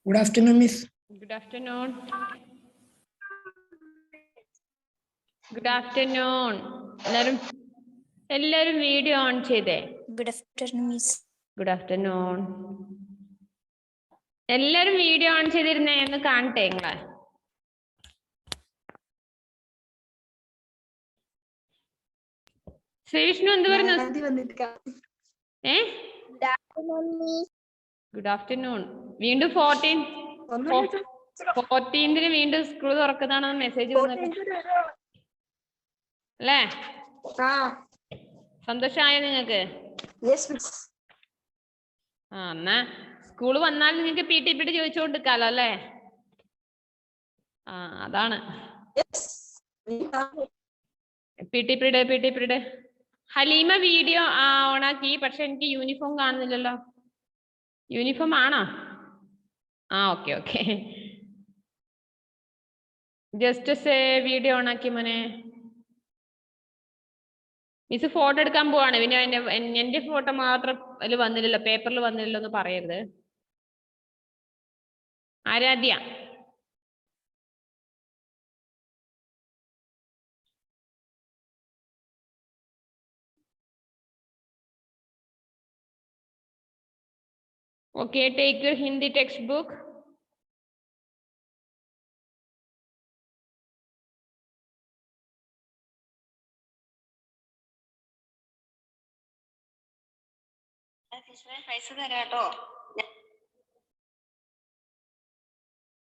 Good afternoon, Miss. Good afternoon. Good afternoon. എല്ലാവരും video on ചെയ്തേ. Good afternoon, Miss. Good afternoon. എല്ലാവരും video on ചെയ്തിരുന്നേ എന്ന് കാണട്ടെ നിങ്ങളെ. ശ്രീവിഷ്ണു എന്ത് പറഞ്ഞു? Good afternoon. വീണ്ടും 14th വീണ്ടും സ്കൂൾ തുറക്കുന്നതാണെന്ന് മെസ്സേജ് വന്നത് അല്ലേ? സന്തോഷായോ നിങ്ങക്ക്? എന്നാ സ്കൂള് വന്നാൽ നിങ്ങക്ക് PT പീരീഡ് ചോദിച്ചോണ്ടിരിക്കാലോ അല്ലേ? അതാണ് PT പീരീഡ്. ഹലീമ വീഡിയോ ഓണാക്കി, പക്ഷെ എനിക്ക് യൂണിഫോം കാണുന്നില്ലല്ലോ. യൂണിഫോം ആണോ? ഓക്കെ. ജസ്റ്റ് വീഡിയോ ഓണാക്കി മോനെ. മിസ് ഫോട്ടോ എടുക്കാൻ പോവാണ്. പിന്നെ എന്റെ ഫോട്ടോ മാത്രം അതിൽ വന്നില്ലല്ലോ, പേപ്പറിൽ വന്നില്ലല്ലോ എന്ന് പറയരുത്. Aaradhya okay, take your Hindi textbook.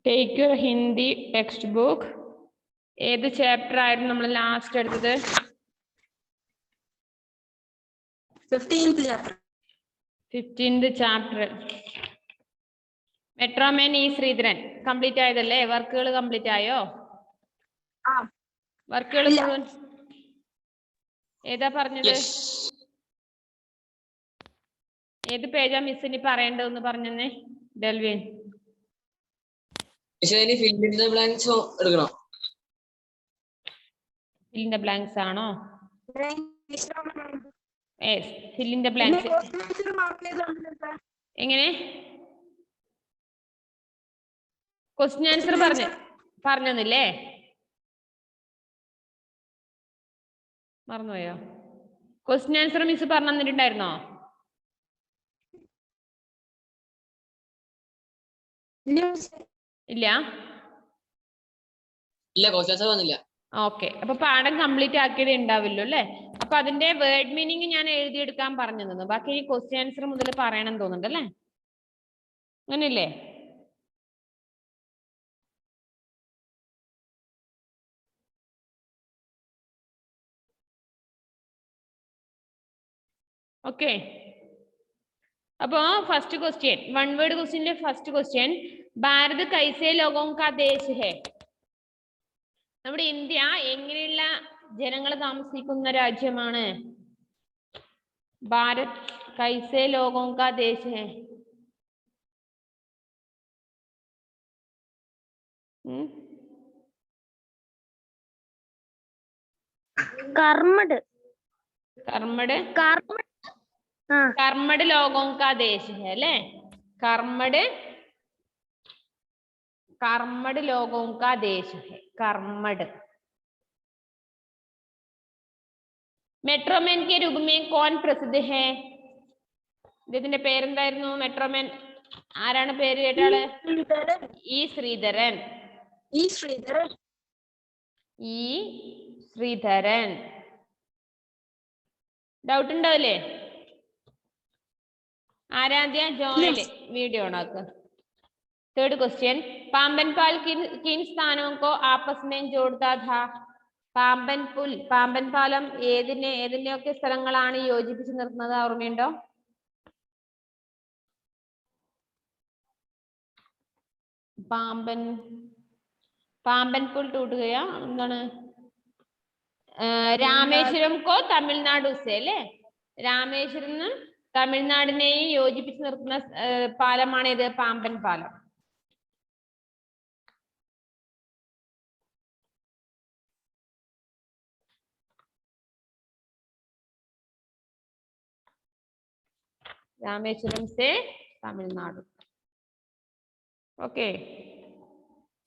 Take your Hindi textbook. ഏത് ചാപ്റ്റർ ആയിരുന്നു നമ്മൾ ലാസ്റ്റ് എടുത്തത്? 15th chapter. Metroman E Sreedharan complete ആയതല്ലേ? വർക്കുകൾ കംപ്ലീറ്റ് ആയോ? വർക്കുകൾ മുഴുവൻ ഏതാ പറഞ്ഞത്? ഏത് പേജാ മിസ്സിന് പറയേണ്ടതെന്ന് പറഞ്ഞേ Delvin. fill in the blanks എടുക്കണം. fill in the blanks ആണോ? yes, fill in the blanks. എങ്ങനെ? ക്വസ്റ്റ്യൻ ആൻസർ പറഞ്ഞില്ലേ? മറന്നുപോയോ? ക്വസ്റ്റ്യൻ ആൻസർ മിസ് പറഞ്ഞു തന്നിട്ടുണ്ടായിരുന്നോ? ഇല്ല, ക്വസ്റ്റ്യൻ ആൻസർ വന്നില്ല. ഓക്കെ, അപ്പൊ പാഠം കംപ്ലീറ്റ് ആക്കിയത് ഉണ്ടാവില്ലോ അല്ലെ? അപ്പൊ അതിന്റെ വേർഡ് മീനിങ് ഞാൻ എഴുതിയെടുക്കാൻ പറഞ്ഞു തന്നു. ബാക്കി ഈ ക്വസ്റ്റ്യൻ ആൻസർ മുതൽ പറയണം തോന്നുന്നുണ്ട് അല്ലേ? അങ്ങനെയല്ലേ? ഓക്കെ, അപ്പോ ഫസ്റ്റ് ക്വസ്റ്റ്യൻ, വൺ വേർഡ് ക്വസ്റ്റ്യന്റെ ഫസ്റ്റ് ക്വസ്റ്റ്യൻ, ഭാരത് കൈസേ ലോഗോं का देश है? നമ്മുടെ ഇന്ത്യ എങ്ങനെയുള്ള ജനങ്ങൾ താമസിക്കുന്ന രാജ്യമാണ്? ഭാരത് കൈസേ ലോഗോं का देश है? Karmad लोगों का देश है अല്ലേ? कर्मड लोगों का देश है. कर्मड. മെട്രോമാൻ के रूप में कौन प्रसिद्ध है? ഇതിന്റെ പേരെന്തായിരുന്നു? മെട്രോമാൻ ആരാണ്? പേര് കേട്ടാള്? ഇ ശ്രീധരൻ. ഡൗട്ട് ഉണ്ടാവില്ലേ? ആരാധ്യ ജോയില് വീഡിയോ ഓണാക്ക്. थर्ड क्वेश्चन, पाम्बन पाल किन स्थानों को आपस में जोड़ता था? പാമ്പൻ പാലം ഏതിനെയൊക്കെ സ്ഥലങ്ങളാണ് യോജിപ്പിച്ച് നിർത്തുന്നത്? ഓർമ്മയുണ്ടോ? പാമ്പൻ പുൽ ടൂട്ട് ഗയാ എന്താണ്? രാമേശ്വരം കോ തമിഴ്നാട് ഉസേ അല്ലേ? രാമേശ്വരം തമിഴ്നാടിനെയും യോജിപ്പിച്ച് നിർത്തുന്ന പാലമാണ് ഇത്, പാമ്പൻ പാലം. रामेश्वरम से तमिलनाडु. ओके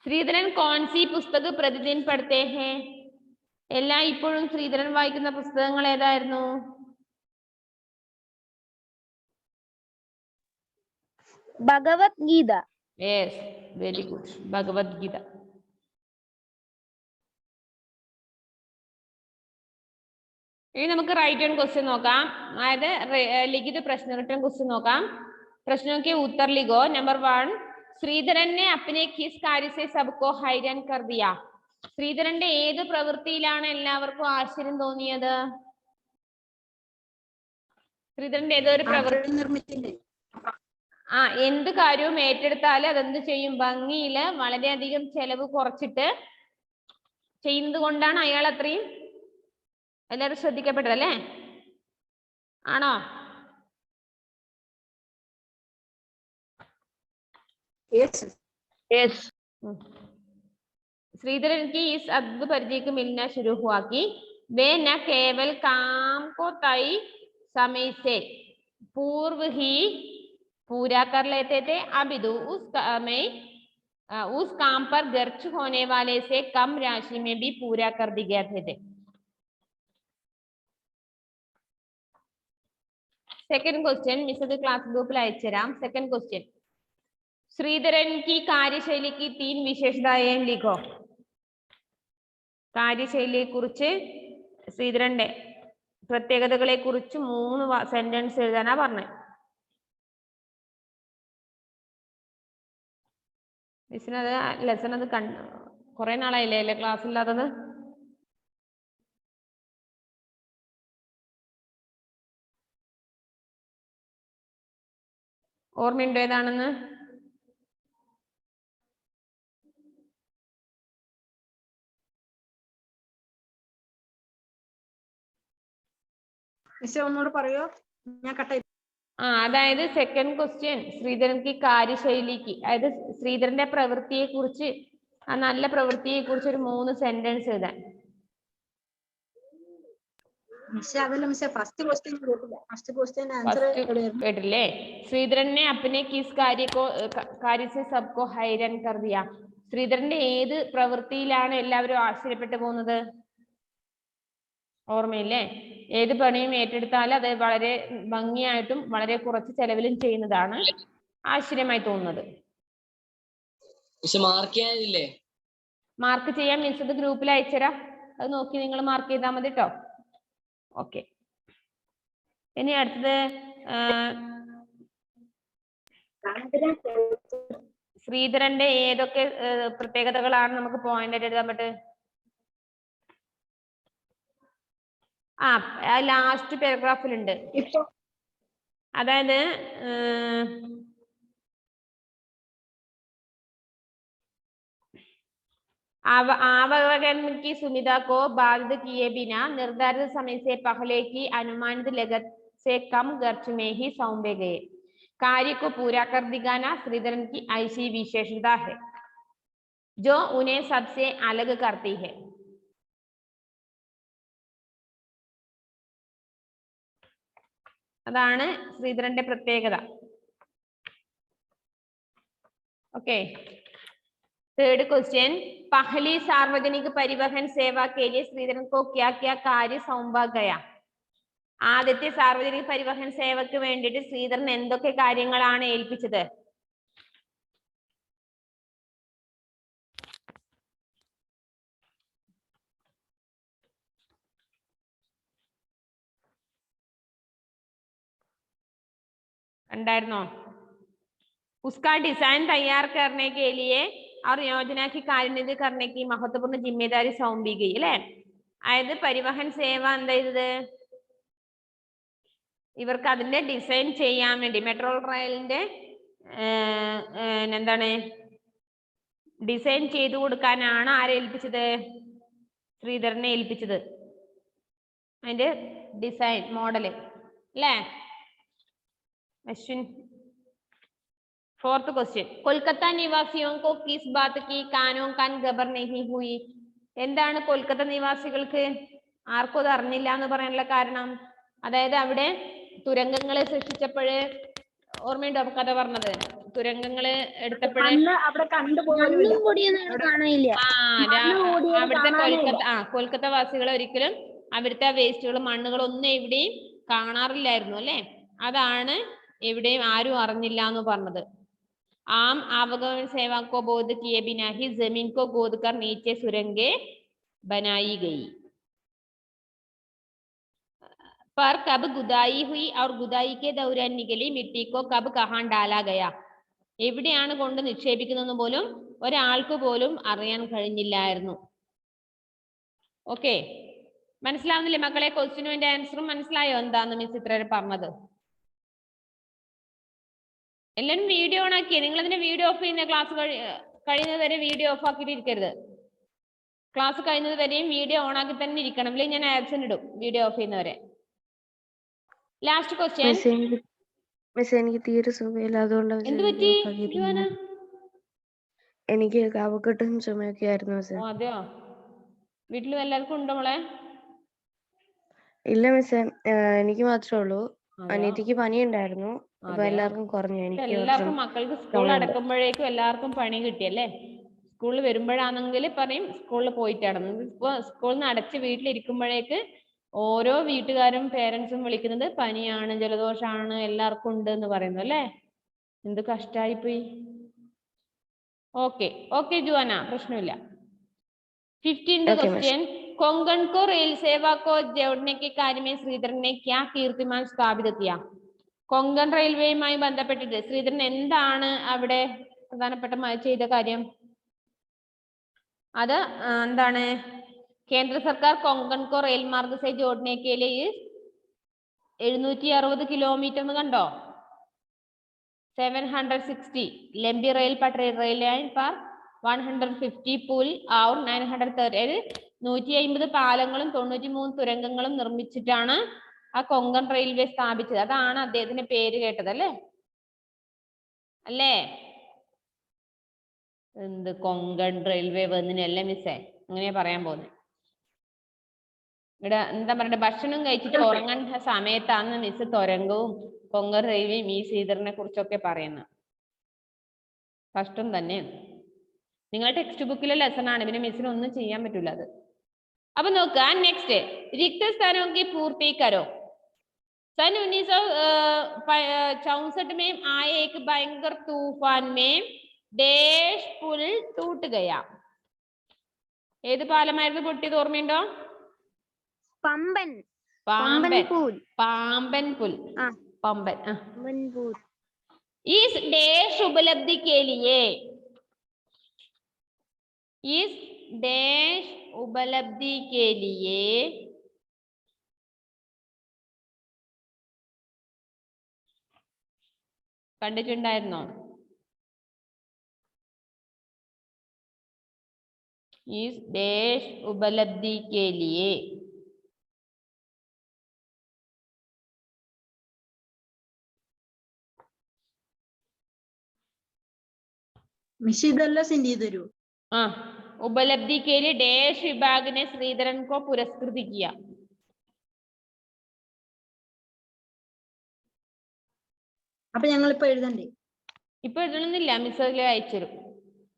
ശ്രീധരൻ കോൺസി പുസ്തക് പ്രതിദിൻ പഠിത്തേ ഹേ എല്ലാ ഇപ്പോഴും ശ്രീധരൻ വായിക്കുന്ന പുസ്തകങ്ങൾ ഏതായിരുന്നു? Bhagavad Gita. Yes very good Bhagavad Gita. ഇനി നമുക്ക് റൈറ്റ് ആൻഡ് ക്വസ്റ്റ്യൻ നോക്കാം. അതായത് ലിഖിത പ്രശ്ന റിട്ടേൺ ക്വസ്റ്റ്യൻ നോക്കാം. प्रश्नों के उत्तर लिखो. नंबर 1 श्रीधरन ने अपने किस कार्य से सबको हैरान कर दिया? ശ്രീധരന്റെ ഏത് പ്രവൃത്തിയിലാണ് എല്ലാവർക്കും ആശ്ചര്യം തോന്നിയത്? ശ്രീധരന്റെ ഏതൊരു പ്രവൃത്തി എന്ത് കാര്യവും ഏറ്റെടുത്താൽ അതെന്ത് ചെയ്യും? ഭംഗിയില് വളരെയധികം ചെലവ് കുറച്ചിട്ട് ചെയ്യുന്നത് കൊണ്ടാണ് അയാൾ അത്രയും എല്ലാവരും ശ്രദ്ധിക്കപ്പെട്ടത് അല്ലേ? ആണോ? श्रीधरन की इस अद्भुत परिचय को मिलना शुरू हुआ कि वे न केवल काम को तय समय से पूर्व ही पूरा कर लेते थे, अपितु उस काम पर खर्च होने वाले से कम राशि में भी पूरा कर दिए थे. Second question miss class group अयച്ചുതരാം. सेकंड क्वेश्चन श्रीधरन की कार्यशैली की 3 विशेषताएं लिखो. കാര്യശൈലിയെ കുറിച്ച് ശ്രീധരന്റെ പ്രത്യേകതകളെ കുറിച്ച് 3 സെന്റൻസ് എഴുതാനാ പറഞ്ഞത്. മിസ്സിനത് ലെസൺ അത് കുറെ നാളായില്ലേ അല്ലേ ക്ലാസ് ഇല്ലാത്തത്? ഓർമ്മയുണ്ടോ ഏതാണെന്ന്? ഒന്നുകൂടെ പറയോ? ഞാൻ കട്ടായി. അതായത് സെക്കൻഡ് ക്വസ്റ്റ്യൻ ശ്രീധരൻ की കാര്യശൈലി की, അതായത് ശ്രീധരന്റെ പ്രവൃത്തിയെ കുറിച്ച് ആ നല്ല പ്രവൃത്തിയെ കുറിച്ച് ഒരു 3 സെന്റൻസ് എഴുതാൻ. കേട്ടില്ലേ? ശ്രീധരൻ ने अपने किस कार्य से सबको हैरान कर दिया. ശ്രീധരന്റെ ഏത് പ്രവൃത്തിയിലാണ് എല്ലാവരും ആശ്ചര്യപ്പെട്ടു പോകുന്നത്? ഓർമ്മയില്ലേ? ഏത് പണിയും ഏറ്റെടുത്താൽ അത് വളരെ ഭംഗിയായിട്ടും വളരെ കുറച്ച് ചെലവിലും ചെയ്യുന്നതാണ് ആശ്ചര്യമായി തോന്നുന്നത്. മാർക്ക് ചെയ്യാൻ മിസ് ഗ്രൂപ്പിൽ അയച്ചുതരാം. അത് നോക്കി നിങ്ങൾ മാർക്ക് ചെയ്താൽ മതി കേട്ടോ. ഓക്കെ, ഇനി അടുത്തത് ശ്രീധരന്റെ ഏതൊക്കെ പ്രത്യേകതകളാണ് നമുക്ക് പോയിന്റ് ആയിട്ട് എഴുതാൻ പറ്റുക? ലാസ്റ്റ് പാരഗ്രാഫിലുണ്ട്. അതായത് आवागमन की सुविधा को बाधित किए बिना निर्धारित समय से पहले की अनुमानित लागत से कम खर्च में ही सौंपे गए कार्य को पूरा कर दिखाना श्रीधरन की ऐसी विशेषता है जो उन्हें सबसे अलग करती है. അതാണ് ശ്രീധരന്റെ പ്രത്യേകത. ഓക്കെ, थर्ड क्वेश्चन पहली सार्वजनिक परिवहन सेवा के लिए श्रीधरन को क्या क्या कार्य सौंपा गया? ആദ്യത്തെ സാർവജനിക പരിവഹൻ സേവയ്ക്ക് വേണ്ടിയിട്ട് ശ്രീധരൻ എന്തൊക്കെ കാര്യങ്ങളാണ് ഏൽപ്പിച്ചത്? കണ്ടായിരുന്നോ? उसका डिजाइन तैयार करने के लिए और योजना की कार्यान्वित करने की महत्वपूर्ण जिम्मेदारी सौंपी गई അല്ലേ? അതായത് പരിവഹൻ സേവ എന്താ ചെയ്തത്? ഇവർക്ക് അതിന്റെ ഡിസൈൻ ചെയ്യാൻ വേണ്ടി മെട്രോ റെയിലിന്റെ എന്താണ് ഡിസൈൻ ചെയ്തു കൊടുക്കാനാണ് ആരെ ഏൽപ്പിച്ചത്? ശ്രീധരനെ ഏൽപ്പിച്ചത്. അതിന്റെ ഡിസൈൻ മോഡല് അല്ലേ? അശ്വിൻ. फोर्थ क्वेश्चन कोलकाता निवासियों को किस बात की कानों कान खबर नहीं हुई? എന്താണ് കൊൽക്കത്ത നിവാസികൾക്ക് ആർക്കും അത് അറിഞ്ഞില്ല എന്ന് പറയാനുള്ള കാരണം? അതായത് അവിടെ തുരങ്കങ്ങളെ സൃഷ്ടിച്ചപ്പോഴേ ഓർമ്മയുണ്ടോ കഥ പറഞ്ഞത്? തുരങ്കങ്ങള് എടുത്തപ്പോഴേ അന്ന് അവിടെ കണ്ടുപോലും മണ്ണും പൊടിയൊന്നും കാണാനില്ല. അവിടുത്തെ കൊൽക്കത്ത വാസികൾ ഒരിക്കലും അവിടുത്തെ വേസ്റ്റുകൾ മണ്ണുകൾ ഒന്നും എവിടെയും കാണാറില്ലായിരുന്നു അല്ലെ. അതാണ് എവിടെയും ആരും അറിഞ്ഞില്ല എന്ന് പറഞ്ഞത്. आम आवागमन सेवा को बोध किए बिना ही जमीन को गोद कर नीचे सुरंगें बनाई गई, पर कब गुदाई हुई और गुदाई के दौरान निकली मिट्टी को कब कहां डाला गया, എവിടെയാണ് കൊണ്ട് നിക്ഷേപിക്കുന്നതെന്ന് പോലും ഒരാൾക്ക് പോലും അറിയാൻ കഴിഞ്ഞില്ലായിരുന്നു. ഓക്കെ, മനസ്സിലാവുന്നില്ലേ മക്കളെ? ക്വസ്റ്റ്യനും അതിന്റെ ആൻസറും മനസ്സിലായോ എന്താന്ന് മിസ് ഇത്ര പറഞ്ഞത്? എല്ലാവരും വീഡിയോ ഓൺ ആക്കിയേ. നിങ്ങൾ അതിന്റെ വീഡിയോ ഓഫ് ചെയ്യുന്ന ക്ലാസ് കഴിയുന്നത് വരെ വീഡിയോ ഓഫ് ആക്കിയിട്ട് ഇരിക്കരുത്. ക്ലാസ് കഴിയുന്നത് വരെയും വീഡിയോ ഓൺ ആക്കി തന്നെ ഇരിക്കണം. അല്ലെങ്കിൽ ഞാൻ ആബ്സെന്റ് ഇടും വീഡിയോ ഓഫ് ചെയ്യുന്നവരെ. Last question. എനിക്ക് തീരെ സുഖമില്ല, അതുകൊണ്ട് എന്ത് പറ്റി? എനിക്ക് കഫക്കെട്ടും ചുമയൊക്കെ ആയിരുന്നു. അതെയോ? വീട്ടിൽ എല്ലാവർക്കും ഉണ്ടോ മോളെ? ഇല്ല മിസ്സേ, എനിക്ക് മാത്രമേ ഉള്ളൂ. അനിയത്തിക്ക് പനി ഉണ്ടായിരുന്നു, അപ്പൊ എല്ലാവർക്കും കുറഞ്ഞു. എല്ലാവർക്കും മക്കൾക്ക് സ്കൂൾ അടക്കുമ്പോഴേക്കും എല്ലാവർക്കും പണി കിട്ടിയല്ലേ. സ്കൂളിൽ വരുമ്പോഴാണെങ്കിൽ പറയും സ്കൂളിൽ പോയിട്ടാണ്. ഇപ്പൊ സ്കൂളിൽ നിന്ന് അടച്ച് വീട്ടിലിരിക്കുമ്പോഴേക്ക് ഓരോ വീട്ടുകാരും പേരൻസും വിളിക്കുന്നത് പനിയാണ്, ജലദോഷമാണ്, എല്ലാവർക്കും ഉണ്ട് എന്ന് പറയുന്നു അല്ലേ. എന്ത് കഷ്ടായിപ്പോയി. ഓക്കെ ഓക്കെ ജുവാന, പ്രശ്നമില്ല. 15th क्वेश्चन, कोंकण को रेल सेवा को जोड़ने के कार्य में श्रीधरन ने क्या कीर्तिमान स्थापित किया? കൊങ്കൺ റെയിൽവേയുമായി ബന്ധപ്പെട്ടിട്ട് ശ്രീധരൻ എന്താണ് അവിടെ പ്രധാനപ്പെട്ട ചെയ്ത കാര്യം? അത് എന്താണ്? കേന്ദ്ര സർക്കാർ കൊങ്കൺ കോ റെയിൽ മാർഗ് സെ ജോഡ്നെ കെ ലിയെ 760 കിലോമീറ്റർ എന്ന് കണ്ടോ? 760 ലംബി റെയിൽ പട്ടറി റെയിൽ ലൈൻ पर 150 പുൽ और 930 150 പാലങ്ങളും 93 തുരങ്കങ്ങളും നിർമ്മിച്ചിട്ടാണ് ആ കൊങ്കൺ റെയിൽവേ സ്ഥാപിച്ചത്. അതാണ് അദ്ദേഹത്തിന്റെ പേര് കേട്ടത് അല്ലേ. അല്ലേ? എന്ത് കൊങ്കൺ റെയിൽവേ വന്നിനല്ലേ മിസ്സേ, അങ്ങനെ പറയാൻ പോകുന്നത്. ഇവിടെ എന്താ പറയണ്ടേ, ഭക്ഷണം കഴിച്ചിട്ട് ഉറങ്ങാൻ സമയത്താണ് മിസ് തുരങ്കവും കൊങ്കൺ റെയിൽവേയും ഈ ശ്രീധരനെ കുറിച്ചൊക്കെ പറയുന്നത്. കഷ്ടം തന്നെ. നിങ്ങളുടെ ടെക്സ്റ്റ് ബുക്കിലെ ലെസൺ ആണ്, പിന്നെ മിസ്സിന് ഒന്നും ചെയ്യാൻ പറ്റൂല അത്. അപ്പൊ നോക്കുക, നെക്സ്റ്റ് रिक्त पूर्ति करो. सन 1964 में आए एक भयंकर तूफान में डैश पुल टूट गया. ഏത് പാലമായിരുന്നു പൊട്ടിയത് ഓർമ്മയുണ്ടോ? പമ്പൻ പാമ്പൻ പുൽ. പാമ്പൻ പുൽ. പമ്പൻ. പുൽ. इस डैश उपलब्धि के लिए इस डैश उपलब्धि के लिए കണ്ടിട്ടുണ്ടായിരുന്നോ? इस डैश उपलब्धि के लिए മിസ് ഇതെല്ലാം സെൻഡ് ചെയ്ത് തരൂ. उपलब्धि के लिए डैश विभाग ने श्रीधरन को पुरस्कृत किया. അപ്പൊ ഞങ്ങൾ ഇപ്പൊ എഴുതണ്ടേ? ഇപ്പൊ എഴുതണമെന്നില്ല, മിസ് അതിൽ അയച്ചുതരും.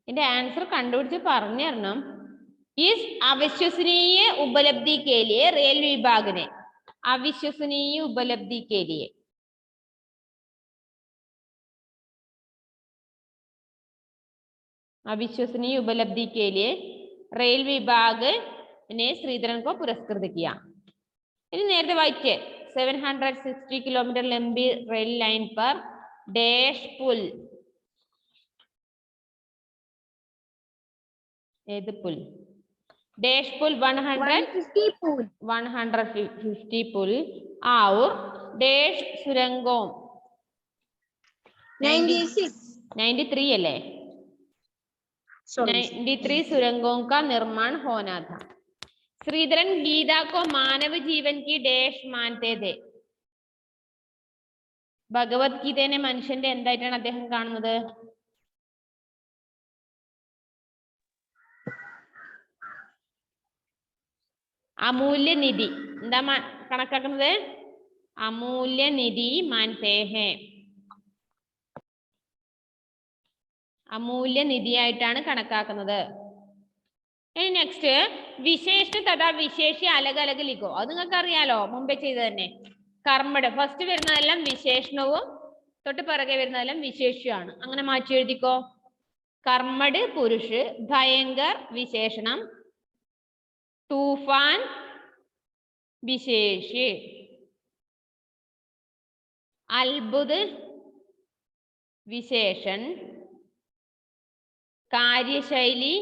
ഇതിന്റെ ആൻസർ കണ്ടുപിടിച്ച് പറഞ്ഞു തരണം. इस अविश्वसनीय उपलब्धि के लिए रेल विभाग ने अविश्वसनीय उपलब्धि के लिए अविश्वसनीय उपलब्धि के लिए रेल विभाग ने श्रीधरन को पुरस्कृत किया. इനി നേരത്തെ വായിച്ചേ 760 किलोमीटर लंबी रेल लाइन पर डैश पुल. ഏത് പുൽ? डैश पुल 150 पुल और डैश सुरंगों 93 अല്ലേ? 93 सुरंगों का निर्माण होना था. श्रीधरन गीता को मानव जीवन की डैश मानते थे. ഭഗവത്ഗീതയെ മനുഷ്യന്റെ എന്തായിട്ടാണ് അദ്ദേഹം കാണുന്നത്? അമൂല്യ നിധി. എന്താ കണക്കാക്കുന്നത്? അമൂല്യ നിധി മാൻതേ ഹേ. അമൂല്യ നിധിയായിട്ടാണ് കണക്കാക്കുന്നത്. ഇനി നെക്സ്റ്റ് വിശേഷ തഥാ വിശേഷി അലഗ് അലഗ് ലിഖോ. അത് നിങ്ങൾക്ക് അറിയാലോ, മുമ്പേ ചെയ്ത് തന്നെ. കർമ്മട് ഫസ്റ്റ് വരുന്നതെല്ലാം വിശേഷണവും തൊട്ട് പിറകെ വരുന്നതെല്ലാം വിശേഷമാണ്. അങ്ങനെ മാറ്റി എഴുതിക്കോ. കർമ്മട് പുരുഷ്, ഭയങ്കർ വിശേഷണം, തൂഫാൻ വിശേഷി, അത്ഭുത് विशेषण, कार्यशैली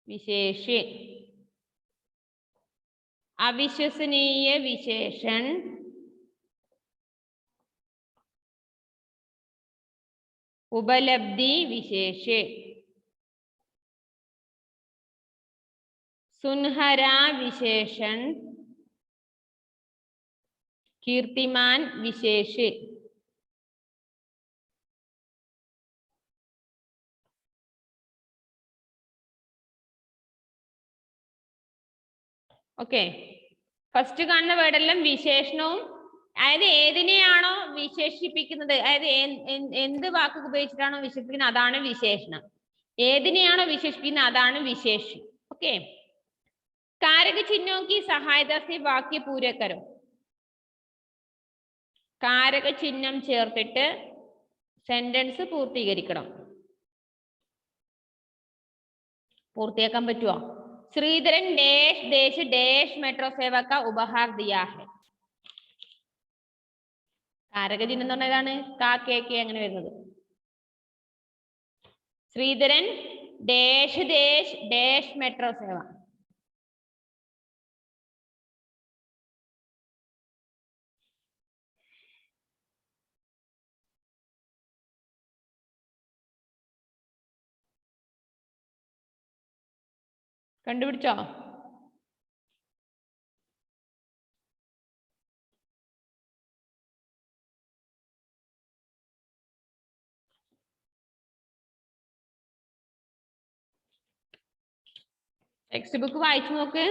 विशेषण, अविश्वसनीय विशेषण, उपलब्धि विशेषण, सुनहरा विशेषण, कीर्तिमान विशेषण. ഓക്കെ, ഫസ്റ്റ് കാണുന്ന വേർഡെല്ലാം വിശേഷണവും, അതായത് ഏതിനെയാണോ വിശേഷിപ്പിക്കുന്നത്, അതായത് എന്ത് വാക്ക് ഉപയോഗിച്ചിട്ടാണോ വിശേഷിപ്പിക്കുന്നത് അതാണ് വിശേഷണം. ഏതിനെയാണോ വിശേഷിപ്പിക്കുന്നത് അതാണ് വിശേഷി. ഓക്കെ, कारक चिन्हों की सहायता से वाक्य पूरे करो. कारक ചിഹ്നം ചേർത്തിട്ട് സെന്റൻസ് പൂർത്തീകരിക്കണം. പൂർത്തിയാക്കാൻ പറ്റുമോ? श्रीधरन डैश देश डैश मेट्रो सेवा का उपहार दिया है. कारक ചിഹ്നം എന്ന് പറഞ്ഞാൽ ഏതാണ്? കാ കെ കെ അങ്ങനെ വരുന്നത്. ശ്രീധരൻ ഡാഷ് ദേശ് ഡാഷ് മെട്രോ സേവ. കണ്ടുപിടിച്ചോ? ടെക്സ്റ്റ് ബുക്ക് വായിച്ചു നോക്ക്.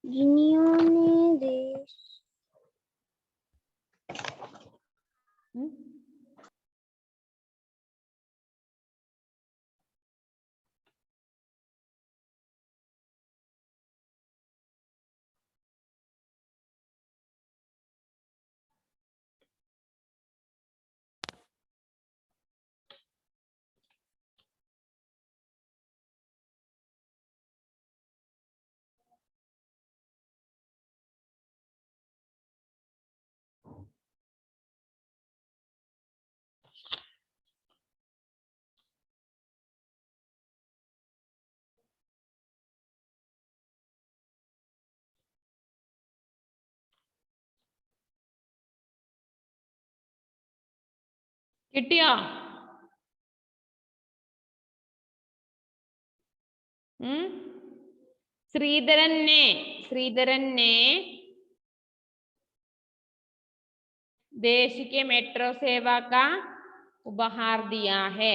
जिन्होंने देश കിട്ടിയോ? श्रीधरन ने देश के मेट्रो सेवा का उपहार दिया है.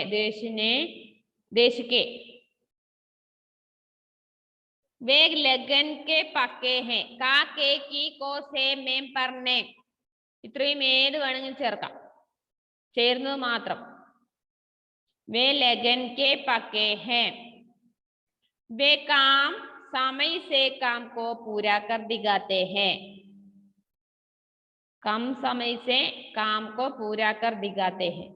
देश के वे लगन के पक्के हैं. का के की को से मेम परने ഇത്രയും ഏത് വേണമെങ്കിലും ചേർക്കാം, ചേർന്നത് മാത്രം. वे लगन के पक्के हैं. वे काम समय से काम को पूरा कर दिखाते हैं. कम समय से काम को पूरा कर दिखाते हैं.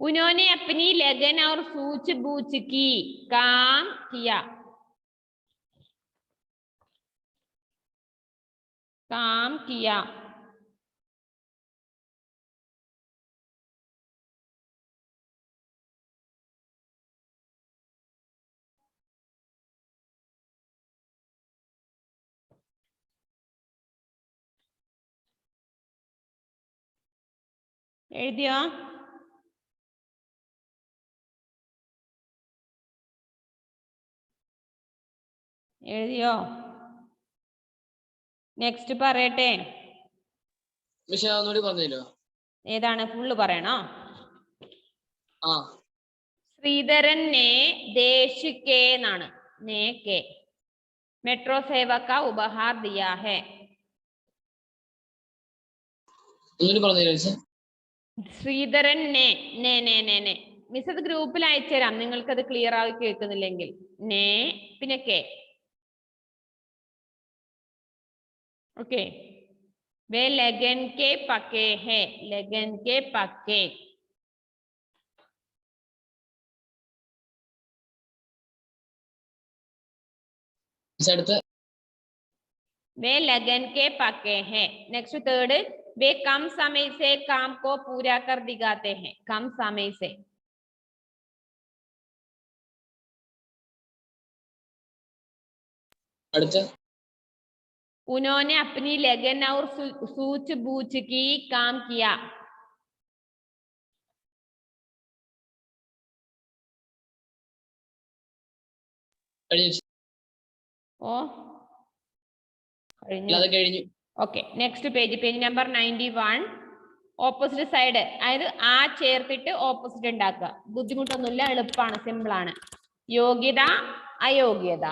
उन्होंने अपनी लगन और सूझबूझ की काम किया. काम किया. എഴുതിയോ? എഴുതിയോ? നെക്സ്റ്റ് പറയട്ടെ. ഒന്നുകൂടി പറഞ്ഞല്ലോ. ഏതാണ്? ഫുള്ള് പറയണോ? ആ ശ്രീധരൻ ने देश के എന്നാണ് ने के मेट्रो सेवा का उपहार दिया है. ഒന്നുകൂടി പറഞ്ഞു മിസ്. ശ്രീധരൻ നെ മിസ് അത് ഗ്രൂപ്പിൽ അയച്ചുതരാം, നിങ്ങൾക്ക് അത് ക്ലിയർ ആയി കേൾക്കുന്നില്ലെങ്കിൽ. നേ പിന്നെ കെ. ഓക്കെ. വേ ലഗൻ കെ പക്കേ ഹേ, ലഗൻ കെ പക്കേ. മിസ് അടുത്ത് वे लगन के पक्के हैं. नेक्स्ट थर्ड, वे कम समय से काम को पूरा कर दिखाते हैं. कम समय से. അടുത്ത് उन्होंने अपनी लगन और सूझबूझ की काम किया. കഴിഞ്ഞു മിസ്. ഓ കഴിഞ്ഞു. അല്ലാതെ കഴിഞ്ഞു. Okay. Next page, page number 91. Opposite side, അതായത് ആ ചേർത്തിട്ട് ഓപ്പോസിറ്റ് ഉണ്ടാക്കുക. ബുദ്ധിമുട്ടൊന്നുമില്ല, എളുപ്പമാണ്, സിമ്പിൾ ആണ്. യോഗ്യത അയോഗ്യത,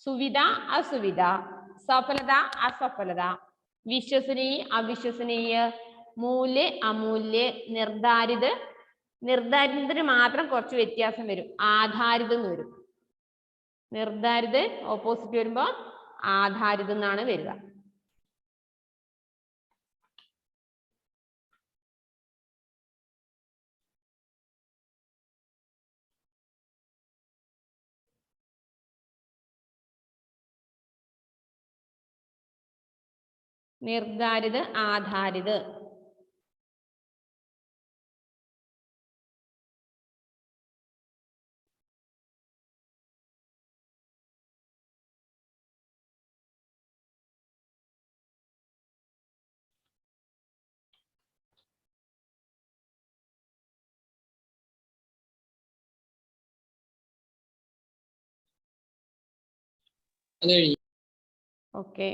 സുവിധ അസുവിധ, സഫലത അസഫലത, വിശ്വസനീയ അവിശ്വസനീയ, മൂല്യ അമൂല്യ, നിർധാരിത്. നിർധാരിതത്തിന് മാത്രം കുറച്ച് വ്യത്യാസം വരും, ആധാരിത് എന്ന് വരും. നിർധാരിത് ഓപ്പോസിറ്റ് വരുമ്പോ ആധാരിത് എന്നാണ് വരിക. നിർധാരിത് ആധാരിത്. അത് കഴിഞ്ഞു. ഓക്കെ.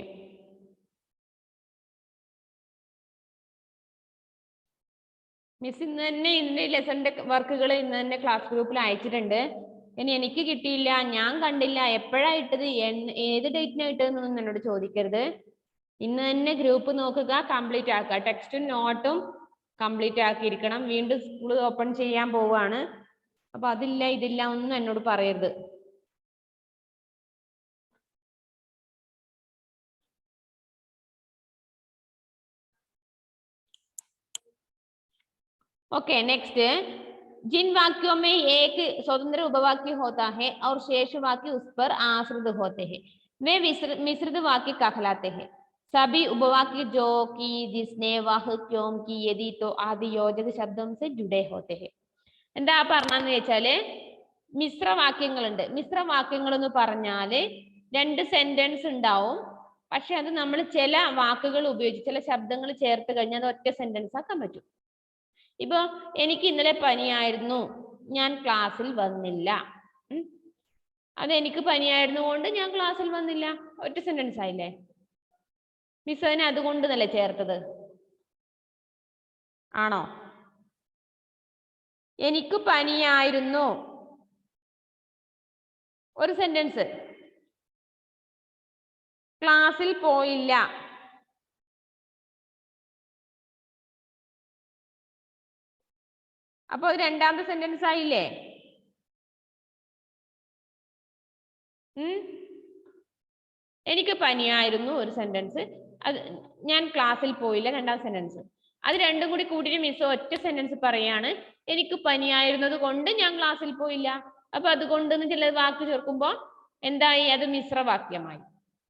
മിസ് ഇന്ന് തന്നെ ഇതിന്റെ ലെസണിന്റെ വർക്കുകൾ ഇന്ന് തന്നെ ക്ലാസ് ഗ്രൂപ്പിൽ അയച്ചിട്ടുണ്ട്. ഇനി എനിക്ക് കിട്ടിയില്ല, ഞാൻ കണ്ടില്ല, എപ്പോഴാ ഇട്ടത്, ഏത് ഡേറ്റിനാ ഇട്ടതെന്നൊന്നും എന്നോട് ചോദിക്കരുത്. ഇന്ന് തന്നെ ഗ്രൂപ്പ് നോക്കുക, കംപ്ലീറ്റ് ആക്കുക. ടെക്സ്റ്റും നോട്ടും കംപ്ലീറ്റ് ആക്കിയിരിക്കണം. വീണ്ടും സ്കൂൾ ഓപ്പൺ ചെയ്യാൻ പോവാണ്. അപ്പൊ അതില്ല ഇതില്ല ഒന്നും എന്നോട് പറയരുത്. ओके. नेक्स्ट, जिन वाक्यों में एक स्वतंत्र उपवाक्य होता है और शेष वाक्य उस पर आश्रित होते हैं, वे मिश्रित वाक्य कहलाते हैं. सभी उपवाक्य जो कि, जिसने, वह, क्यों, की, यदि, तो आदि योजक शब्दों से जुड़े होते हैं. എന്താ പറഞ്ഞെന്ന് വെച്ചാല് മിശ്രവാക്യങ്ങളുണ്ട്. മിശ്രവാക്യങ്ങൾ എന്ന് പറഞ്ഞാല് രണ്ട് സെന്റൻസ് ഉണ്ടാവും. പക്ഷെ അത് നമ്മൾ ചില വാക്കുകൾ ഉപയോഗിച്ച് ചില ശബ്ദങ്ങൾ ചേർത്ത് കഴിഞ്ഞാൽ അത് ഒറ്റ സെന്റൻസ് ആക്കാൻ പറ്റും. ഇപ്പൊ എനിക്ക് ഇന്നലെ പനിയായിരുന്നു, ഞാൻ ക്ലാസ്സിൽ വന്നില്ല. അത് എനിക്ക് പനിയായിരുന്നു കൊണ്ട് ഞാൻ ക്ലാസ്സിൽ വന്നില്ല, ഒറ്റ സെന്റൻസ് ആയില്ലേ? മിസ് അതിനെ അതുകൊണ്ട് തന്നെ ചേർത്തത് ആണോ? എനിക്ക് പനിയായിരുന്നു, ഒരു സെന്റൻസ്. ക്ലാസ്സിൽ പോയില്ല, അപ്പൊ രണ്ടാമത്തെ സെന്റൻസ് ആയില്ലേ? എനിക്ക് പനിയായിരുന്നു ഒരു സെന്റൻസ്, അത് ഞാൻ ക്ലാസ്സിൽ പോയില്ല രണ്ടാം സെന്റൻസ്. അത് രണ്ടും കൂടി കൂട്ടിയിട്ട് മിസ് ഒറ്റ സെന്റൻസ് പറയാണ്, എനിക്ക് പനിയായിരുന്നത് കൊണ്ട് ഞാൻ ക്ലാസ്സിൽ പോയില്ല. അപ്പൊ അതുകൊണ്ട് ചില വാക്ക് ചേർക്കുമ്പോ എന്തായി? അത് മിശ്രവാക്യമായി.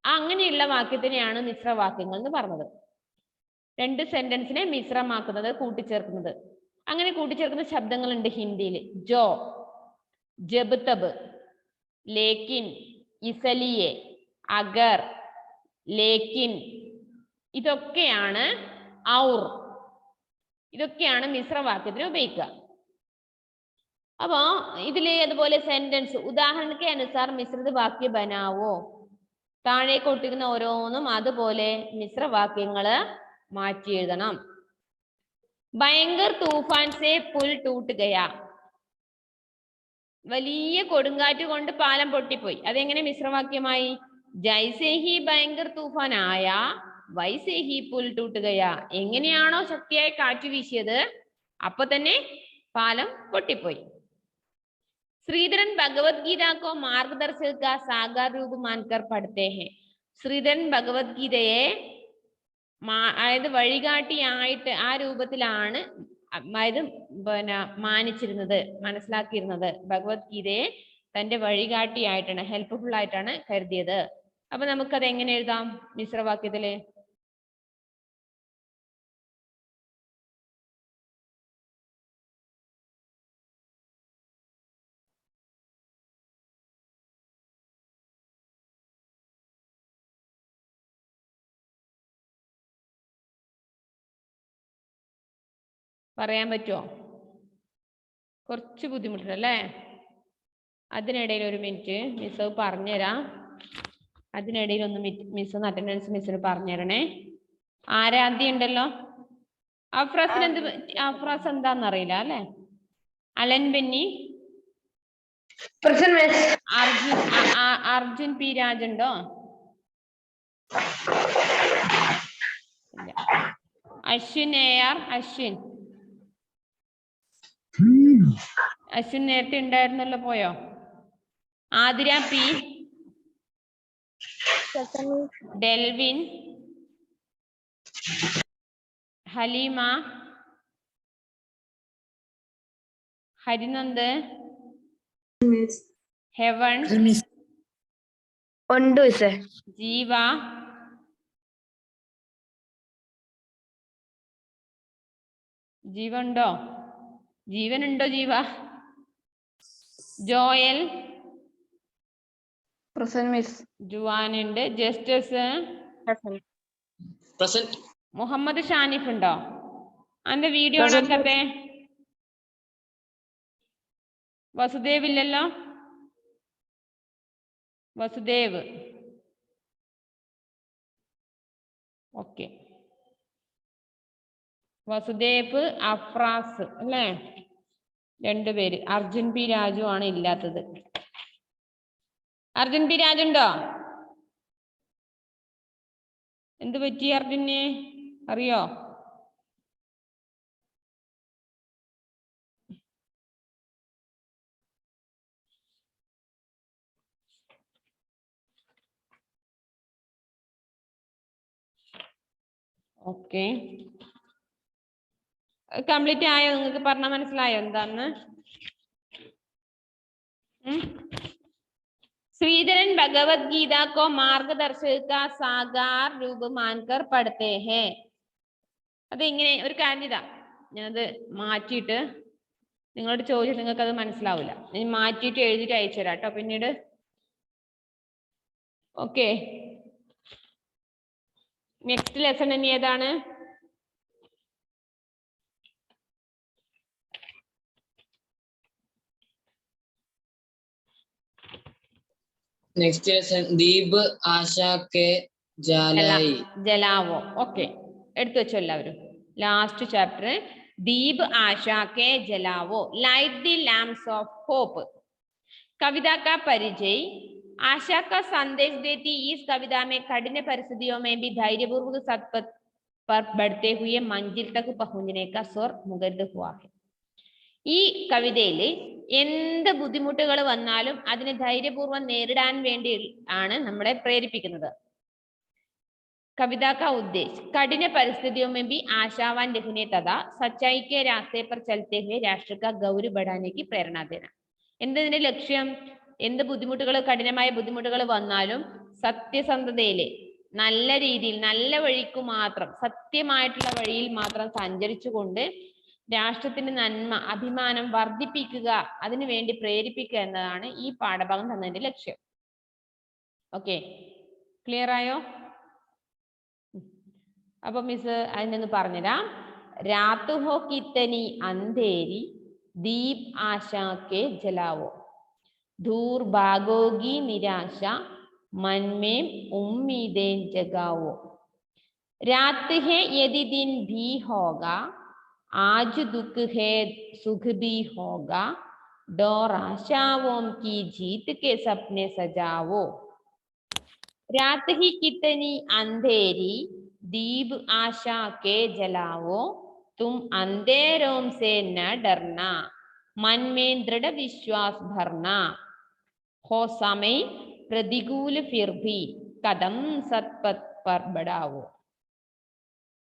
അങ്ങനെയുള്ള വാക്യത്തിനെയാണ് മിശ്രവാക്യങ്ങൾ എന്ന് പറഞ്ഞത്. രണ്ട് സെന്റൻസിനെ മിശ്രമാക്കുന്നത്, കൂട്ടിച്ചേർക്കുന്നത്. അങ്ങനെ കൂട്ടിച്ചേർക്കുന്ന ശബ്ദങ്ങളുണ്ട് ഹിന്ദിയിൽ. ജോ, ജബ് തബ്, ലേക്കിൻ, ഇസലിയെ, അഗർ, ലേക്കിൻ, ഇതൊക്കെയാണ് ഔർ, ഇതൊക്കെയാണ് മിശ്രവാക്യത്തിന് ഉപയോഗിക്കുക. അപ്പോ ഇതില് അതുപോലെ സെന്റൻസ് ഉദാഹരണ के अनुसार മിശ്രിത വാക്യ ബനാവോ, താഴെ കൊടുത്തിരിക്കുന്ന ഓരോന്നും അതുപോലെ മിശ്രവാക്യങ്ങള് മാറ്റി എഴുതണം. ഭയങ്കർ തൂഫാൻ സേ പുൽ ടൂട്ട് ഗയാ, വലിയ കൊടുങ്കാറ്റ് കൊണ്ട് പാലം പൊട്ടിപ്പോയി. അതെങ്ങനെ മിശ്രവാക്യമായി? ജൈസേ ഹി ഭയങ്കർ തൂഫാനായ വൈസേ ഹി പുൽ ടൂട്ടുകയാ. എങ്ങനെയാണോ ശക്തിയായ കാറ്റ് വീശിയത് അപ്പൊ തന്നെ പാലം പൊട്ടിപ്പോയി. ശ്രീധരൻ ഭഗവത്ഗീത കോ മാർഗദർശക കാ സാകാർ രൂപ മാൻകർ പഠത്തെ ഹെ. ശ്രീധരൻ ഭഗവത്ഗീതയെ അതായത് വഴികാട്ടിയായിട്ട് ആ രൂപത്തിലാണ് അതായത് പിന്നെ മാനിച്ചിരുന്നത്, മനസ്സിലാക്കിയിരുന്നത്. ഭഗവത്ഗീതയെ തന്റെ വഴികാട്ടിയായിട്ടാണ്, ഹെൽപ്ഫുൾ ആയിട്ടാണ് കരുതിയത്. അപ്പൊ നമുക്കത് എങ്ങനെ എഴുതാം മിശ്രവാക്യത്തില്? പറയാൻ പറ്റുമോ? കുറച്ച് ബുദ്ധിമുട്ടല്ലേ? അതിനിടയിൽ ഒരു മിനിറ്റ് മിസ് പറഞ്ഞുതരാം. അതിനിടയിൽ ഒന്ന് മിസ് ഒന്ന് അറ്റൻഡൻസ് മിസ്സിന് പറഞ്ഞുതരണേ. ആരാധ്യ ഉണ്ടല്ലോ, അഫ്രാസിന് എന്ത് അഫ്രാസ് എന്താന്നറിയില്ല അല്ലെ? അലൻ ബെന്നി, അർജുൻ പി രാജ് ഉണ്ടോ? അശ്വിൻ AR, അശ്വിൻ നേരത്തെ ഉണ്ടായിരുന്നല്ലോ, പോയോ? ആതിര പി, ഡെൽവിൻ, ഹലീമ, ഹരിനന്ദ്, ഹെവൻ, ഉണ്ട് മിസ്സേ. ജീവ, ജീവനുണ്ടോ? ജീവനുണ്ടോ? ജീവ, ജോയൽ, ജുവാനുണ്ട്, ജസ്റ്റസ്, മുഹമ്മദ് ഷാനിഫ് ഉണ്ടോ? അതിന്റെ വീഡിയോ ഓണാക്കത്തെ. വസുദേവ് ഇല്ലല്ലോ? വസുദേവ് ഓക്കെ. വസുദേവ്, അഫ്രാസ് അല്ലേ? രണ്ടുപേര്. അർജുൻ പി രാജു ആണ് ഇല്ലാത്തത്. അർജുൻ പി രാജ് ഉണ്ടോ? എന്ത് പറ്റി അർജുന്? അറിയോ? ഓക്കെ, കംപ്ലീറ്റ് ആയോ? നിങ്ങൾക്ക് പറഞ്ഞാൽ മനസ്സിലായോ എന്താന്ന്? ശ്രീധരൻ ഭഗവത്ഗീത കോ മാർഗദർശക സാകാർ രൂപ മാൻകർ പഠത്തെ ഹേ. അതെങ്ങനെ? ഒരു കാര്യം ഇതാ, ഞാനത് മാറ്റിയിട്ട് നിങ്ങളോട് ചോദിച്ചാൽ നിങ്ങൾക്ക് അത് മനസ്സിലാവില്ല. ഞാൻ മാറ്റിയിട്ട് എഴുതിയിട്ട് അയച്ചു തരാം കേട്ടോ പിന്നീട്. ഓക്കെ, നെക്സ്റ്റ് ലെസൺ ഇനി ഏതാണ്? നെക്സ്റ്റ് ലെസൺ ദീപ് ആശ കെ ജലായി ജലാവോ. ഓക്കെ, എടുത്തു വെച്ചോ എല്ലാവരും. ലാസ്റ്റ് ചാപ്റ്റർ दीप आशा के जलावो, light the lamps of hope. कविता का परिचय। आशा का संदेश देती इस कविता में कठिन परिस्थितियों में भी धैर्यपूर्वक सतपथ पर बढ़ते हुए मंजिल तक पहुंचने का स्वर मुग्ध हुआ है। ഈ കവിതയിൽ എന്ത് ബുദ്ധിമുട്ടുകൾ വന്നാലും അതിനെ ധൈര്യപൂർവ്വം നേരിടാൻ വേണ്ടി ആണ് നമ്മളെ പ്രേരിപ്പിക്കുന്നത്. कविता का उद्देश्य कठिन परिस्थितियों में भी आशावान रहने तथा सच्चाई के रास्ते पर चलते हुए राष्ट्र का गौरव बढ़ाने की प्रेरणा देना. എന്തിന്റെ ലക്ഷ്യം? എന്ത് ബുദ്ധിമുട്ടുകൾ, കഠിനമായ ബുദ്ധിമുട്ടുകൾ വന്നാലും സത്യസന്ധതയിലെ നല്ല രീതിയിൽ, നല്ല വഴിക്ക് മാത്രം, സത്യമായിട്ടുള്ള വഴിയിൽ മാത്രം സഞ്ചരിച്ചുകൊണ്ട് രാഷ്ട്രത്തിന്റെ നന്മ, അഭിമാനം വർദ്ധിപ്പിക്കുക, അതിനു വേണ്ടി പ്രേരിപ്പിക്കുക എന്നതാണ് ഈ പാഠഭാഗം തന്നതിന്റെ ലക്ഷ്യം. ഓക്കെ, ക്ലിയർ ആയോ? അപ്പൊ മിസ് അതിനൊന്ന് പറഞ്ഞുതരാം. രാത് ഹോ കിത്തനി അന്ധേരി ദീപ് ആശാ കെ ജലാവോ, दूर भागोगी निराशा मन में उम्मीदें जगाओ, रात है यदि दिन भी होगा आज दुख है सुख भी होगा, डोर आशाओं की जीत के सपने सजाओ रात ही कितनी अंधेरी दीप आशा के जलाओ तुम अंधेरों से न डरना मन में दृढ़ विश्वास भरना हो समय प्रतिकूल फिर भी कदम सत्पथ पर बढ़ाओ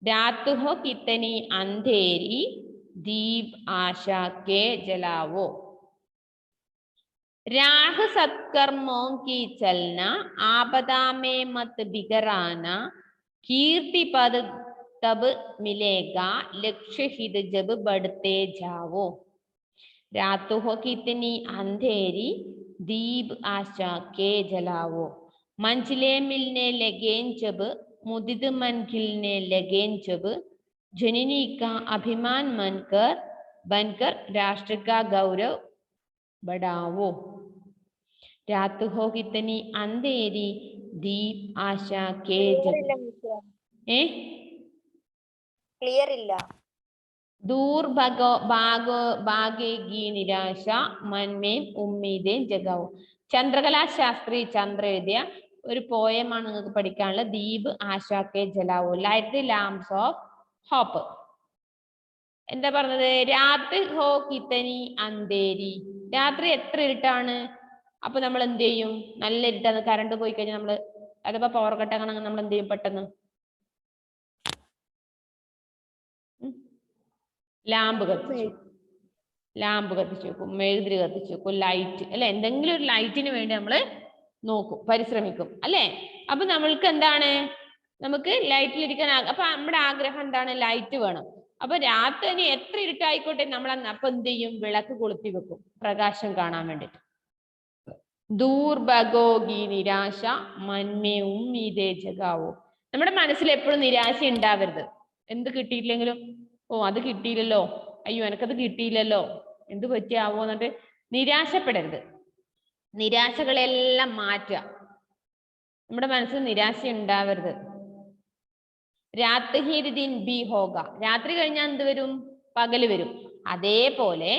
रात हो कितनी अंधेरी दीप आशा के जलाओ राह सत्कर्मों की चलना आपदा में मत बिगड़ाना कीर्ति पद तब मिलेगा लक्ष्य हित जब बढ़ते जाओ रात हो कितनी अंधेरी दीप आशा के जलाओ मंजिलें मिलने लगे जब मुदित मन खिलने लगे जब जननी का अभिमान बनकर राष्ट्र का गौरव बढ़ाओ रात हो कितनी अंधेरी दीप आशा के ക്ലിയർ ഇല്ല दूर भागेगी निराश मन में उम्मीदें जगाओ ചന്ദ്രകലാ ശാസ്ത്രി ചന്ദ്ര എഴുതിയ ഒരു പോയമാണ് നിങ്ങൾക്ക് പഠിക്കാനുള്ള ദീപ് ആശാ കെ ജലാവോ light the lamps of hope എന്താ പറഞ്ഞത് രാത്രി ഹോ കിത്തനി അന്തേരി രാത്രി എത്ര ഇരുട്ടാണ് അപ്പൊ നമ്മൾ എന്ത് ചെയ്യും നല്ല ഇരുട്ടാണ് കറണ്ട് പോയി കഴിഞ്ഞാൽ നമ്മള് അഥവാ പവർ കട്ടാണെങ്കിൽ നമ്മൾ എന്ത് ചെയ്യും പെട്ടെന്ന് ലാമ്പ് കത്തിച്ചു വെക്കും മെഴുതിരി കത്തിച്ചു വെക്കും ലൈറ്റ് അല്ലെ എന്തെങ്കിലും ഒരു ലൈറ്റിന് വേണ്ടി നമ്മൾ നോക്കും പരിശ്രമിക്കും അല്ലെ അപ്പൊ നമ്മൾക്ക് എന്താണ് നമുക്ക് ലൈറ്റിലിരിക്കാൻ അപ്പൊ നമ്മുടെ ആഗ്രഹം എന്താണ് ലൈറ്റ് വേണം അപ്പൊ രാത്രി എത്ര ഇരുട്ടായിക്കോട്ടെ നമ്മൾ അപ്പൊ എന്ത് ചെയ്യും വിളക്ക് കൊളുത്തി വെക്കും പ്രകാശം കാണാൻ വേണ്ടിട്ട് ദൂർഭഗോഗി നിരാശ മന്മേ ഉമ്മീദേ ജഗാവോ നമ്മുടെ മനസ്സിൽ എപ്പോഴും നിരാശ ഉണ്ടാവരുത് എന്ത് കിട്ടിയിട്ടില്ലെങ്കിലും ഓ അത് കിട്ടിയില്ലല്ലോ അയ്യോ എനിക്കത് കിട്ടിയില്ലല്ലോ എന്ത് പറ്റിയാവോ എന്നിട്ട് നിരാശപ്പെടരുത് നിരാശകളെല്ലാം മാറ്റുക നമ്മുടെ മനസ്സിൽ നിരാശ ഉണ്ടാവരുത് രാത്രി ദിൻ ബി ഹോഗ രാത്രി കഴിഞ്ഞാൽ എന്ത് വരും പകല് വരും അതേപോലെ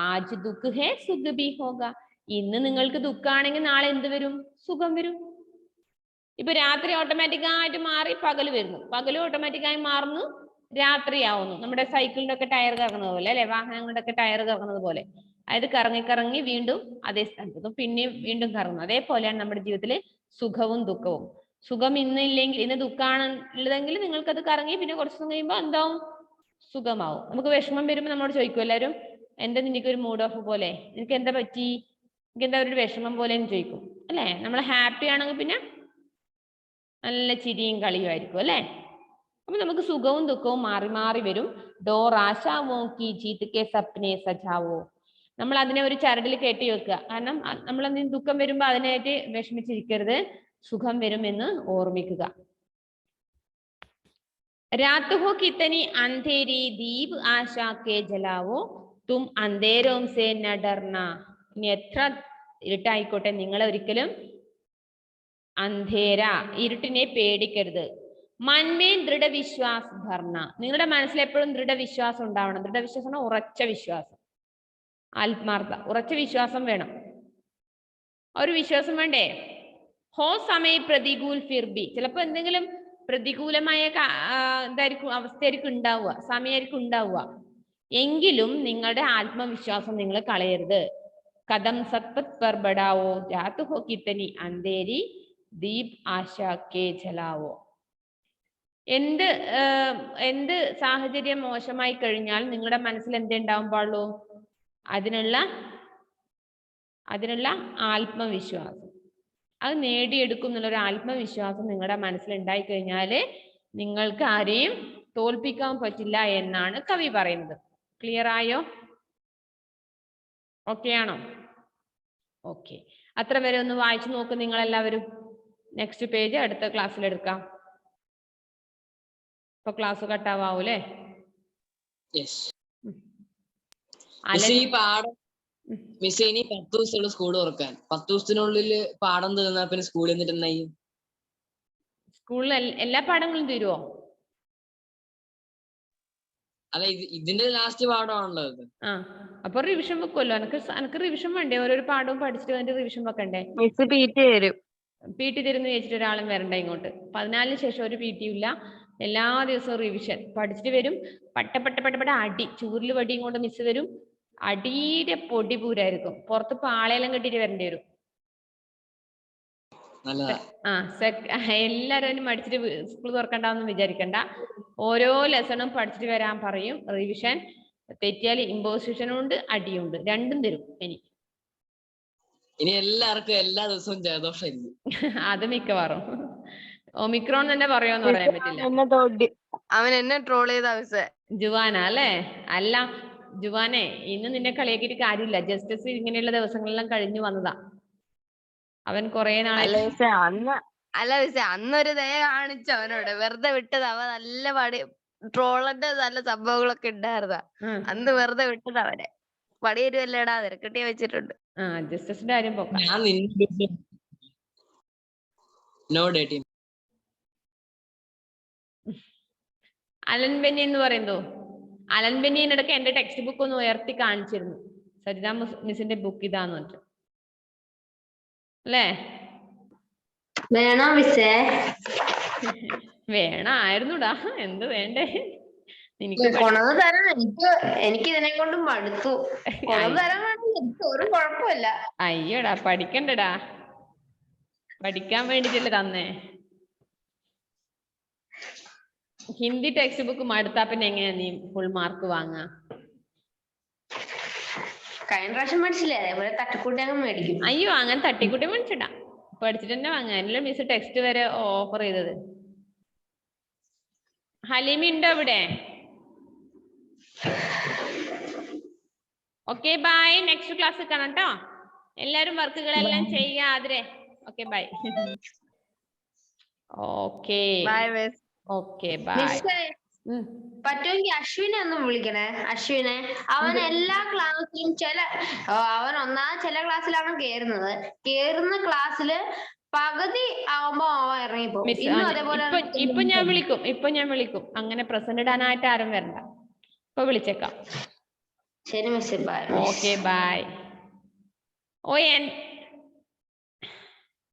ആജ് ദുഃഖ് ഹേ സുഖ് ബി ഹോഗ ഇന്ന് നിങ്ങൾക്ക് ദുഃഖാണെങ്കിൽ നാളെ എന്ത് വരും സുഖം വരും ഇപ്പൊ രാത്രി ഓട്ടോമാറ്റിക്കായിട്ട് മാറി പകല് വരുന്നു പകല് ഓട്ടോമാറ്റിക്കായി മാറുന്നു രാത്രിയാവുന്നു നമ്മുടെ സൈക്കിളിന്റെ ഒക്കെ ടയർ കറങ്ങുന്നത് പോലെ അല്ലെ വാഹനങ്ങളുടെ ഒക്കെ ടയർ കറങ്ങുന്നത് പോലെ അതായത് കറങ്ങി വീണ്ടും അതേ സ്ഥലത്ത് പിന്നെയും വീണ്ടും കറങ്ങുന്നു അതേപോലെയാണ് നമ്മുടെ ജീവിതത്തില് സുഖവും ദുഃഖവും സുഖം ഇന്നില്ലെങ്കിൽ ഇന്ന് ദുഃഖമാണ് ഉള്ളതെങ്കിൽ നിങ്ങൾക്കത് കറങ്ങി പിന്നെ കുറച്ച് ദിവസം കഴിയുമ്പോൾ എന്താവും സുഖമാവും നമുക്ക് വിഷമം വരുമ്പോൾ നമ്മോട് ചോദിക്കും എല്ലാവരും എന്താ നിനക്കൊരു മൂഡ് ഓഫ് പോലെ നിനക്ക് എന്താ പറ്റി എനിക്ക് എന്താ ഒരു വിഷമം പോലെ എന്ന് ചോദിക്കും അല്ലെ നമ്മൾ ഹാപ്പി ആണെങ്കിൽ പിന്നെ നല്ല ചിരിയും കളിയുമായിരിക്കും അല്ലെ അപ്പൊ നമുക്ക് സുഖവും ദുഃഖവും മാറി മാറി വരും ഡോർ ആശാവോ കി ജീത് കെ സപ്നെ സജാവോ നമ്മൾ അതിനെ ഒരു ചരടിൽ കെട്ടി വെക്കുക കാരണം നമ്മൾ എന്തെങ്കിലും ദുഃഖം വരുമ്പോ അതിനായിട്ട് വിഷമിച്ചിരിക്കരുത് സുഖം വരുമെന്ന് ഓർമ്മിക്കുക രാത് ഹോ കിത്തനി അന്ധേരി ദീപ് ആശാ കെ ജലാവോ തും അന്ധേരോം സേ ന ഡർന ഇനി എത്ര ഇരുട്ടായിക്കോട്ടെ നിങ്ങൾ ഒരിക്കലും അന്ധേര ഇരുട്ടിനെ പേടിക്കരുത് മന്മേ ദൃഢവിശ്വാസ് ഭർണ നിങ്ങളുടെ മനസ്സിൽ എപ്പോഴും ദൃഢവിശ്വാസം ഉണ്ടാവണം ദൃഢവിശ്വാസം ഉറച്ച വിശ്വാസം ആത്മാർത്ഥ ഉറച്ച വിശ്വാസം വേണം ഒരു വിശ്വാസം വേണ്ടേ ഹോ സമയ പ്രതികൂൽ ഫിർബി ചിലപ്പോ എന്തെങ്കിലും പ്രതികൂലമായ എന്തായിരിക്കും അവസ്ഥയായിരിക്കും ഉണ്ടാവുക സമയമായിരിക്കും ഉണ്ടാവുക എങ്കിലും നിങ്ങളുടെ ആത്മവിശ്വാസം നിങ്ങൾ കളയരുത് കദം സത്പത് പർ ബഡാവോ രാത് ഹോ കിത്തനി അന്ധേരി ദീപ് ആശാ കെ ജലാവോ എന്ത് സാഹചര്യം മോശമായി കഴിഞ്ഞാൽ നിങ്ങളുടെ മനസ്സിൽ എന്തുണ്ടാവാൻ പാടുള്ളൂ അതിനുള്ള ആത്മവിശ്വാസം അത് നേടിയെടുക്കും എന്നുള്ളൊരു ആത്മവിശ്വാസം നിങ്ങളുടെ മനസ്സിൽ ഉണ്ടായി കഴിഞ്ഞാൽ നിങ്ങൾക്ക് ആരെയും തോൽപ്പിക്കാൻ പറ്റില്ല എന്നാണ് കവി പറയുന്നത് ക്ലിയർ ആയോ ഓക്കെ ആണോ ഓക്കെ അത്ര വരെ ഒന്ന് വായിച്ചു നോക്ക് നിങ്ങൾ എല്ലാവരും നെക്സ്റ്റ് പേജ് അടുത്ത ക്ലാസ്സിൽ എടുക്കാം ഇപ്പൊ ക്ലാസ് കട്ടാവൂലേ ഈ പാഠം മിസ് ഇനി 10 ദിവസമുള്ള സ്കൂൾ തുറക്കാൻ 10 ദിവസത്തിനുള്ളിൽ പാഠം തീർന്നാ പിന്നെ സ്കൂളിൽ എന്നിട്ട് എന്നായി സ്കൂളിൽ എല്ലാ പാഠങ്ങളും തീരുവോ അല്ല ഇതിന്റെ ലാസ്റ്റ് പാഠമാണല്ലോ ഇത്. ആ അപ്പൊ റിവിഷൻ വെക്കുമല്ലോ. എനക്ക് റിവിഷൻ വേണ്ടേ? ഓരോരോ പാഠവും പഠിച്ചിട്ട് അതിന്റെ റിവിഷൻ വെക്കണ്ടേ? മിസ് PT തരും. PT തരുന്ന ചോദിച്ചിട്ട് ഒരാളും വരണ്ട ഇങ്ങോട്ട്. 14 ശേഷം ഒരു PT ഇല്ല. എല്ലാ ദിവസവും റിവിഷൻ പഠിച്ചിട്ട് വരും. പട്ട അടി, ചൂരിൽ വടിയും കൊണ്ട് മിസ് വരും. അടിയുടെ പൊടി പൂരായിരിക്കും. പുറത്ത് പാളയെല്ലാം കെട്ടിട്ട് വരേണ്ടി വരും. നല്ലതാ. എല്ലാരും മടിച്ചിട്ട് സ്കൂൾ തുറക്കണ്ടെന്ന് വിചാരിക്കണ്ട. ഓരോ ലെസണും പഠിച്ചിട്ട് വരാൻ പറയും. റിവിഷൻ തെറ്റിയാൽ ഇമ്പോസിഷനും ഉണ്ട്, അടിയുണ്ട്, രണ്ടും തരും. ഇനി എല്ലാവർക്കും എല്ലാ ദിവസവും ജലദോഷം. അത് മിക്കവാറും ഒമിക്രോൺ തന്നെ പറയുമെന്ന് പറയാൻ പറ്റില്ല. അവൻ എന്നെ ട്രോൾ ചെയ്ത മിസ്സേ. ജുവാന അല്ലേ? അല്ല ജുവാനെ, ഇന്ന് നിന്നെ കളിയാക്കിയിട്ട് കാര്യമില്ല. ജസ്റ്റിസ് ഇങ്ങനെയുള്ള ദിവസങ്ങളെല്ലാം കഴിഞ്ഞു വന്നതാ. അവൻ കൊറേ നാളെ അല്ല മിസ്സേ, അന്നൊരു ദയ കാണിച്ചു അവനോട്. വെറുതെ വിട്ടത്. അവൻ നല്ല പടി ട്രോളിന്റെ നല്ല സംഭവങ്ങളൊക്കെ ഉണ്ടായിരുന്നാ. അന്ന് വെറുതെ വിട്ടത് അവനെ. പടി വരുമല്ലേടാ, നിരക്കട്ടി വെച്ചിട്ടുണ്ട്. ജസ്റ്റിസിന്റെ കാര്യം പോക്കാം. ഞാൻ അലൻ ബെന്നി എന്ന് പറയുന്നോ? അലൻ ബെന്നിടക്ക് എന്റെ ടെക്സ്റ്റ് ബുക്ക് ഒന്ന് ഉയർത്തി കാണിച്ചിരുന്നു. സരിത മിസ്സിന്റെ ബുക്ക് ഇതാന്ന് പറഞ്ഞിട്ട് അല്ലേ? വേണോ മിസ്സേ? വേണമായിരുന്നുടാ. എന്ത് വേണ്ടേ? കൊണത് തരാൻ എനിക്ക് ഇതിനെ കൊണ്ട് മടുത്തു. കൊണത് തരാൻ എനിക്ക് ഒരു കുഴപ്പമില്ല. അയ്യോടാ, പഠിക്കണ്ടടാ. പഠിക്കാൻ വേണ്ടിട്ടല്ലേ തന്നേ. ഹിന്ദി ടെക്സ്റ്റ് ബുക്ക് മടുത്താ പിന്നെ എങ്ങനെയാ നീ ഫുൾ മാർക്ക് വാങ്ങാ? കഴിഞ്ഞ പ്രാവശ്യം മേടിച്ചില്ലേ, അതേപോലെ തട്ടിക്കൂട്ടി അങ്ങ് മേടിക്കും. അയ്യോ, അങ്ങനെ തട്ടിക്കൂട്ടി മേടിച്ചിടാ. പഠിച്ചിട്ട് തന്നെ വാങ്ങാ. അതിനുള്ള മിസ് ടെക്സ്റ്റ് വരെ ഓഫർ ചെയ്തത്. ഹലീമി ഉണ്ടോ ഇവിടെ? Okay bye. നെക്സ്റ്റ് ക്ലാസ് കാണാം കേട്ടോ. എല്ലാരും വർക്കുകളെല്ലാം ചെയ്യുക. ആതിരെ okay bye. Okay okay bye. പറ്റുമെങ്കിൽ അശ്വിനെ ഒന്ന് വിളിക്കണേ. അശ്വിനെ, അവൻ എല്ലാ ക്ലാസ്സിലും അവൻ ചില ക്ലാസ്സിലാണ് കേറുന്ന ക്ലാസ്സില് പകുതി ആവുമ്പോ അവൻ ഇറങ്ങിപ്പോ. ഇപ്പൊ ഞാൻ വിളിക്കും. അങ്ങനെ പ്രസന്റ് ഇടാനായിട്ട് ആരും വരണ്ട. ഇപ്പൊ വിളിച്ചേക്കാം. ശരി മിസ്, ബൈ. Okay bye. ഓ